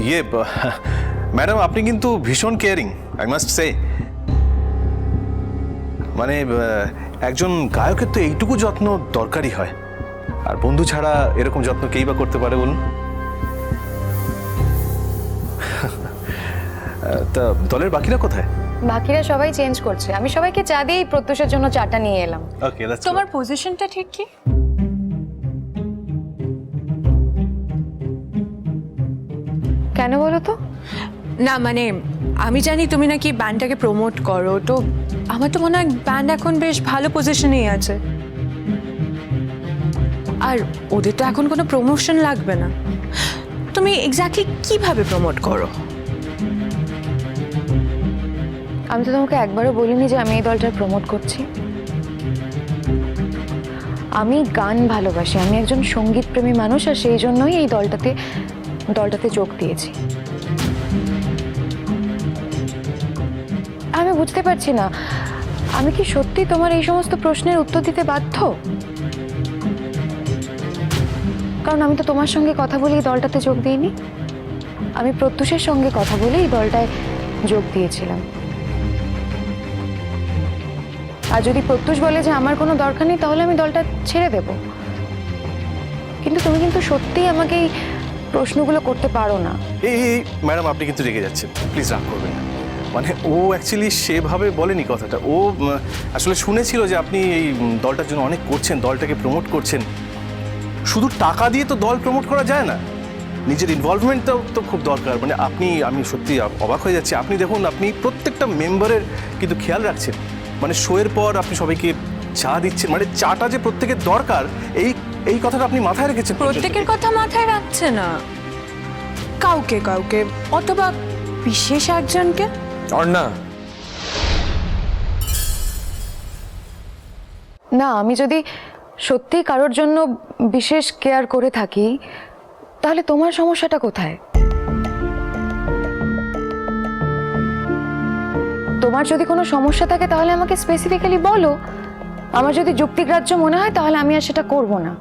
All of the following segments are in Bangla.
ইয়ে ম্যাডাম, আপনি কিন্তু ভীষণ কেয়ারিং, আই মাস্ট সে। মানে একজন গায়কের তো এইটুকু যত্ন দরকারই হয়, আর বন্ধু ছাড়া এরকম যত্ন কেই বা করতে পারে বলুন? তা দলের বাকিরা কোথায়? বাকিরা সবাই চেঞ্জ করছে, আমি সবাইকে চা দিয়েই প্রত্যুষের জন্য চাটা নিয়ে এলাম। ওকে, তোমার পজিশনটা ঠিক কি? কেন বলো তো? না মানে আমি জানি তুমি নাকি ব্যান্ডটাকে প্রমোট করো, তো আমার তো মনে হয় ব্যান্ড এখন বেশ ভালো পজিশনেই আছে, আর ওদের তো এখন কোনো প্রমোশন লাগবে না। তুমি এক্স্যাক্টলি কিভাবে প্রমোট করো? আমি তো তোমাকে একবারও বলিনি যে আমি এই দলটার প্রমোট করছি। আমি গান ভালোবাসি, আমি একজন সঙ্গীতপ্রেমী মানুষ, আর সেই জন্যই এই দলটাতে যোগ দিয়েছি। আমি বুঝতে পারছি না, আমি কি সত্যি তোমার এই সমস্ত প্রশ্নের উত্তর দিতে বাধ্য? কারণ আমি তো তোমার সঙ্গে কথা বলে এই দলটাতে যোগ দিইনি, আমি প্রত্যুষের সঙ্গে কথা বলে এই দলটায় যোগ দিয়েছিলাম। আর যদি প্রত্যুষ বলে যে আমার কোনো দরকার নেই, তাহলে আমি দলটা ছেড়ে দেব। কিন্তু তুমি কিন্তু সত্যিই আমাকে এই প্রশ্নগুলো করতে পারো না। এই ম্যাডাম, আপনি কিন্তু রেগে যাচ্ছেন, প্লিজ রাগ করবেন না। মানে ও অ্যাকচুয়ালি সেভাবে বলেনি কথাটা, ও আসলে শুনেছিল যে আপনি এই দলটার জন্য অনেক করছেন, দলটাকে প্রমোট করছেন। শুধু টাকা দিয়ে তো দল প্রমোট করা যায় না, নিজের ইনভলভমেন্টটাও তো খুব দরকার। মানে আমি সত্যি অবাক হয়ে যাচ্ছি। আপনি দেখুন, আপনি প্রত্যেকটা মেম্বারের কিন্তু খেয়াল রাখছেন। মানে শোয়ের পর আপনি সবাইকে চা দিচ্ছেন, মানে চাটা যে প্রত্যেকের দরকার, এই কথাটা আপনি মাথায় রেখেছেন। প্রত্যেকের কথা মাথায় রাখছে না, কাউকে কাউকে, অথবা বিশেষ একজনকে। অর্ণা, না, আমি যদি সত্যি কারোর জন্য বিশেষ কেয়ার করে থাকি, তাহলে তোমার সমস্যাটা কোথায়? তোমার যদি কোনো সমস্যা থাকে তাহলে আমাকে স্পেসিফিক্যালি বলো। আমার যদি যুক্তিগ্রাহ্য মনে হয় তাহলে আমি আর সেটা করব না।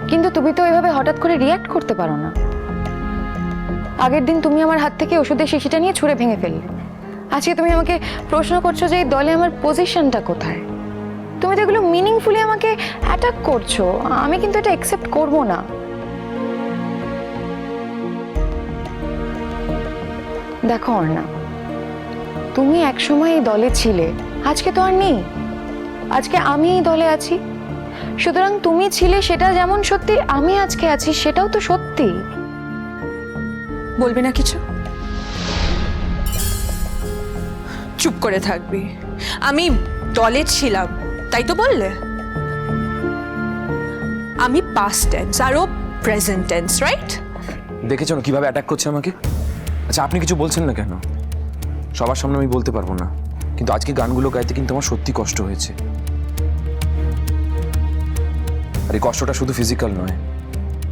কিন্তু তুমি তো এভাবে হঠাৎ করে রিয়্যাক্ট করতে পারো না। আগের দিন তুমি আমার হাত থেকে ওষুধের শিশিটা নিয়ে ছুঁড়ে ভেঙে ফেললে, আজকে তুমি আমাকে প্রশ্ন করছো যে এই দলে আমার পজিশনটা কোথায়। তুমি তো এগুলো মিনিংফুলি আমাকে অ্যাটাক করছো, আমি কিন্তু এটা অ্যাকসেপ্ট করব না। দেখো অর্ণা, তুমি একসময় এই দলে ছিলে, আজকে তো আর নেই। আজকে আমি এই দলে আছি, সুতরাং তুমি ছিলে সেটা যেমন সত্যি, আমি আজকে আছি সেটাও তো সত্যি। বলবি না কিছু? চুপ করে থাকবি? আমি দলে ছিলাম তাই তো বললে? আমি পাস্ট টেন্স আর ও প্রেজেন্ট টেন্স, রাইট? দেখেছো না কিভাবে অ্যাটাক করছে আমাকে? আচ্ছা, আপনি কিছু বলছেন না কেন? সবার সামনে আমি বলতে পারবো না, কিন্তু আজকে গানগুলো গাইতে কিন্তু আমার সত্যি কষ্ট হয়েছে। আর এই কষ্টটা শুধু ফিজিক্যাল নয়,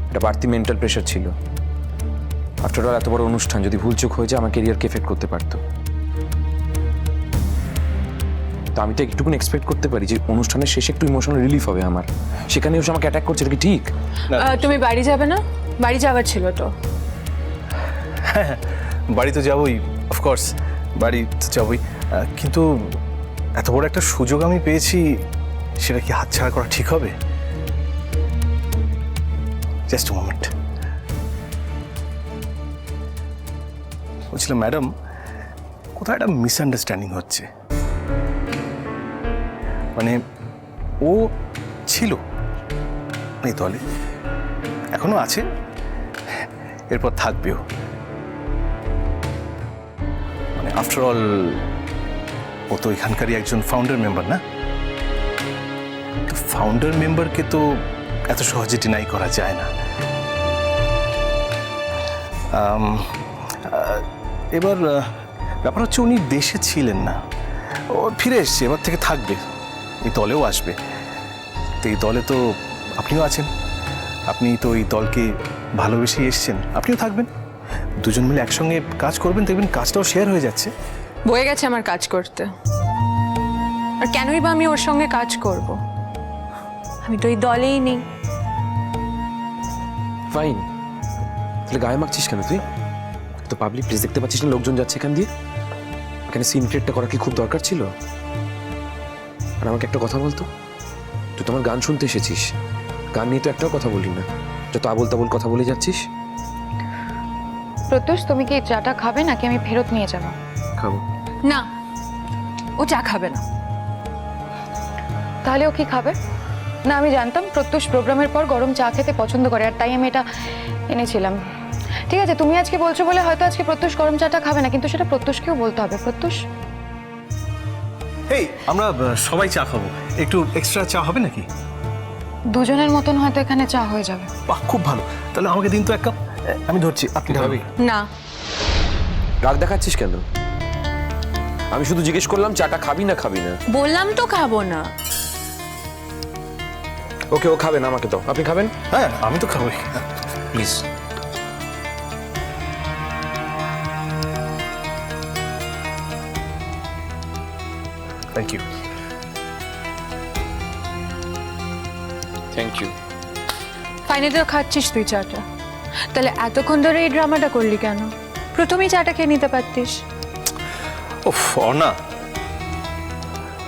এটা বাড়তি মেন্টাল প্রেশার ছিল। আফটার অল এত বড় অনুষ্ঠান যদি ভুলচুক হয়ে যায় আমার কেরিয়ারকে এফেক্ট করতে পারতো। তো আমি তো একটুকুনি এক্সপেক্ট করতে পারি যে অনুষ্ঠানের শেষে একটু ইমোশনাল রিলিফ হবে আমার, সেখানে এসে আমাকে অ্যাটাক করছে, এটা কি ঠিক? তুমি বাড়ি যাবে না? বাড়ি যাওয়ার ছিল তো। হ্যাঁ, বাড়ি তো যাবোই, অফকোর্স বাড়ি তো যাবোই, কিন্তু এত বড় একটা সুযোগ আমি পেয়েছি, সেটা কি হাতছাড়া করা ঠিক হবে? Just moment. বলছিলাম ম্যাডাম, কোথায় একটা মিসআন্ডারস্ট্যান্ডিং হচ্ছে। মানে ও ছিল এই দলে, এখনো আছে, এরপর থাকবেও। মানে আফটার অল ও তো এখানকারই একজন ফাউন্ডার মেম্বার, না? তো ফাউন্ডার মেম্বারকে তো এত সহজে ডিনাই করা যায় না। এবার ব্যাপার হচ্ছে উনি দেশে ছিলেন না, ও ফিরে এসছে, এবার থেকে থাকবে, এই দলেও আসবে। তো এই দলে তো আপনিও আছেন, আপনি তো এই দলকে ভালোবেসে এসছেন, আপনিও থাকবেন। দুজন মিলে একসঙ্গে কাজ করবেন, দেখবেন কাজটাও শেয়ার হয়ে যাচ্ছে। বয়ে গেছে আমার কাজ করতে, আর কেনই বা আমি ওর সঙ্গে কাজ করব? আমি তো এই দলেই নেই। ফাইন, তাহলে গায়ে মাখছিস কেন তুই? তো পাবলিক প্লেস দেখতে পাচ্ছিস না, লোকজন যাচ্ছে এখান দিয়ে। এখানে সিন ক্রিয়েটটা করা কি খুব দরকার ছিল? আর আমাকে একটা কথা বলতো, তুই তো আমার গান শুনতে এসেছিস, গান নিয়ে তো একটাও কথা বলি না, যত আবোল তাবোল কথা বলে যাচ্ছিস। প্রত্যুষ, তুমি কি এই চাটা খাবে নাকি আমি ফেরত নিয়ে যাবো? খাবো। না, ও চা খাবে না। তাহলে ও কি খাবে? না, আমি জানতাম প্রত্যুষ প্রোগ্রামের পর গরম চা খেতে পছন্দ করে, আর তাই আমি এটা এনেছিলাম। ঠিক আছে, তুমি আজকে বলছো বলে হয়তো আজকে প্রত্যুষ গরম চাটা খাবে না, কিন্তু সেটা প্রত্যুষকেও বলতে হবে। প্রত্যুষ, এই আমরা সবাই চা খাবো, একটু এক্সট্রা চা হবে নাকি? দুজনের মতন হয়তো এখানে চা হয়ে যাবে। বাহ, খুব ভালো। তাহলে আমাকে দিন তো এক কাপ। আমি ধরছি, আপনি খাবি? না, রাগ দেখাচ্ছিস কেন? আমি শুধু জিজ্ঞেস করলাম চাটা খাবি না খাবি না। বললাম তো খাবো না। ওকে, ও খাবেন, আমাকে তো। আপনি খাবেন? হ্যাঁ, আমি তো খাবোই, please. Thank you. Thank you. Finally তো খাচ্ছিস তুই চাটা, তাহলে এতক্ষণ ধরে এই ড্রামাটা করলি কেন? প্রথমেই চাটা খেয়ে নিতে পারতিস। ওফ অর্ণা,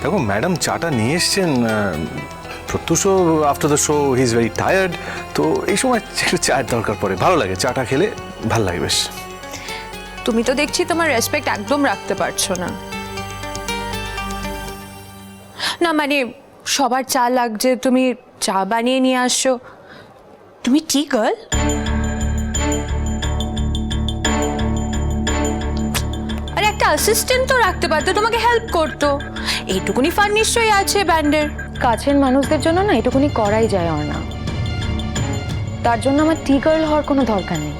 দেখো ম্যাডাম চাটা নিয়ে এসছেন। প্রত্যুষও after the show he is very tired, তো এই সময় একটু চায়ের দরকার পড়ে। ভালো লাগে, চাটা খেলে ভালো লাগে বেশ। তুমি তো দেখছি তোমার রেসপেক্ট একদম রাখতে পারছো না। না মানে সবার চা লাগছে, তুমি চা বানিয়ে নিয়ে আসছো। তুমি টি গার্ল? আর একটা অ্যাসিস্ট্যান্ট তো রাখতে পারতো, তোমাকে হেল্প করতো। এইটুকুনি ফান নিশ্চয়ই আছে ব্যান্ডের। কাছের মানুষদের জন্য না এটুকুনি করাই যায় না, তার জন্য আমার টি গার্ল হওয়ার কোনো দরকার নেই।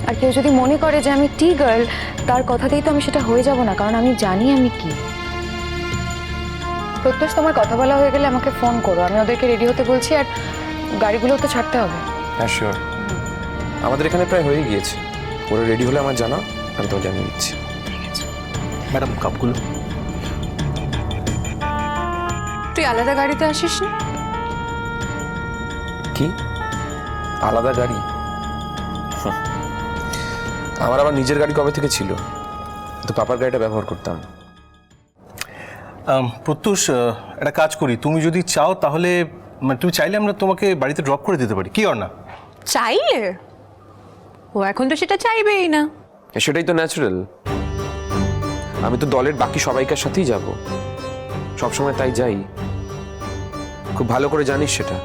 আর কেউ যদি মনে করে যে আমি টি গার্ল, তার কথাতেই তো আমি সেটা হয়ে যাব না, কারণ আমি জানি আমি কি। প্রত্যুষ, তোমার কথা বলা হয়ে গেলে আমাকে ফোন করো, আমি ওদেরকে রেডি হতে বলছি, আর গাড়িগুলো তো ছাড়তে হবে। হ্যাঁ শিওর, আমাদের এখানে প্রায় হয়ে গিয়েছে। ওরা রেডি হলে আমার জানা, আমি তো জানিয়ে দিচ্ছি। ম্যাডাম কাপগুলো। তুই আলাদা গাড়িতে আসিস না? কি আলাদা গাড়ি? আমার আবার নিজের গাড়ি কবে থেকে ছিল, তো পাপার গাড়িটা ব্যবহার করতাম। প্রত্যুষ, একটা কাজ করি, তুমি যদি চাও তাহলে, মানে তুমি চাইলে আমরা তোমাকে বাড়িতে ড্রপ করে দিতে পারি, কি অর্ণা? চাইলে? ও এখন তো সেটা চাইবেই না। সেটাই তো ন্যাচারাল। আমি তো দলের বাকি সবাইকার সাথেই যাব, সবসময় তাই যাই। খুব ভালো করে জানিস সেটা।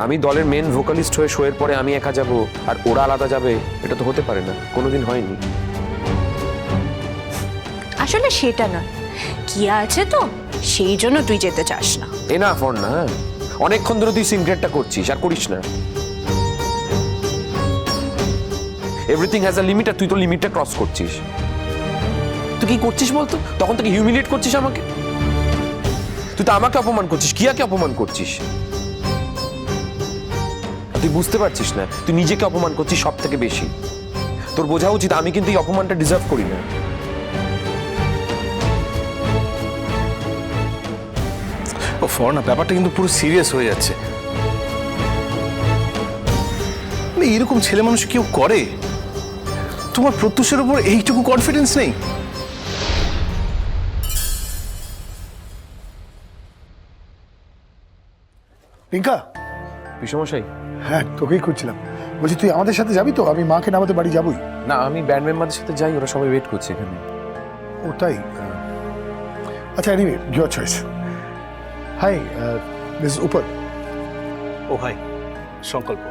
আমি দলের মেন ভোকালিস্ট হয়ে শোয়ের পরে আমি একা যাব আর ওরা আলাদা যাবে, এটা তো হতে পারে না, কোনোদিন হয়নি। আসলে সেটা না, কি আছে তো সেই জন্য তুই যেতে চাস না। না ফোন না, অনেকক্ষণ ধরে তুই সিনক্রেটটা করছিস, আর করিস না। এভরিথিং হ্যাজ আ লিমিট, আর তুই তো লিমিটটা ক্রস করছিস। তুই কি করছিস বলতো? তখন থেকে হিউমিলিয়েট করছিস আমাকে। তুই তো আমাকে অপমান করছিস, কিয়াকে অপমান করছিস। তুই বুঝতে পারছিস না, তুই নিজেকে অপমান করছিস সব থেকে বেশি। তোর বোঝা উচিত আমি কিন্তু এই অপমানটা ডিজার্ভ করি না। ও অর্ণা, ব্যাপারটা কিন্তু পুরো সিরিয়াস হয়ে যাচ্ছে। মানে এরকম ছেলে মানুষ কেউ করে? তোমার প্রত্যুষের উপর এইটুকু কনফিডেন্স নেই? পিঙ্কা, বিষমশাই, হ্যাঁ তোকেই খুঁজছিলাম। বলছি তুই আমাদের সাথে যাবি তো? আমি মাকে নামাতে বাড়ি যাবই। না আমি ব্যান্ড মেম্বারদের সাথে যাই, ওরা সবাই ওয়েট করছে এখানে। ও তাই? আচ্ছা, anyway your choice. Hi, this is উপর। ও হাই, সংকল্প।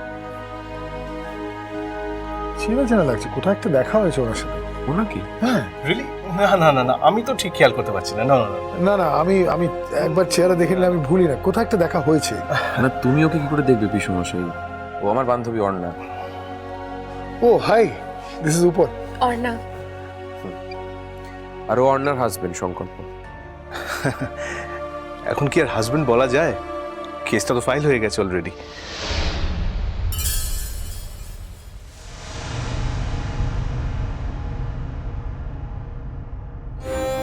চেনা চেনা লাগছে, কোথাও একটা দেখা হয়েছে ওনার সাথে। ও নাকি? হ্যাঁ। রিয়েলি? না না না না, আমি তো ঠিক খেয়াল করতে পারছি না। না না না। না না, আমি একবার চেহারা দেখে নিলে আমি ভুলি না, কোথাও একটা দেখা হয়েছে। না তুমি ওকে কি করে দেখবে বিষমশাই? ও আমার বান্ধবী অর্ণা। ও হাই, দিস ইজ উপর। অর্ণা। আর ও অর্ণার হাজবেন্ড সংকল্প। এখন কি আর হাজবেন্ড বলা যায়? কেসটা তো ফাইল হয়ে গেছে অলরেডি।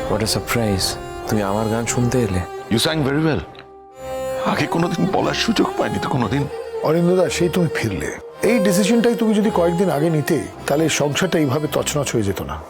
হোয়াট আ সারপ্রাইজ, তুমি আমার গান শুনতে এলে। You sang very well. আগে কোনোদিন বলার সুযোগ পাইনি তো কোনোদিন। অরিন্দদা, সেই তুমি ফিরলে। এই ডিসিশনটাই তুমি যদি কয়েকদিন আগে নিতে, তাহলে এই সংসারটা এইভাবে তছনছ হয়ে যেত না।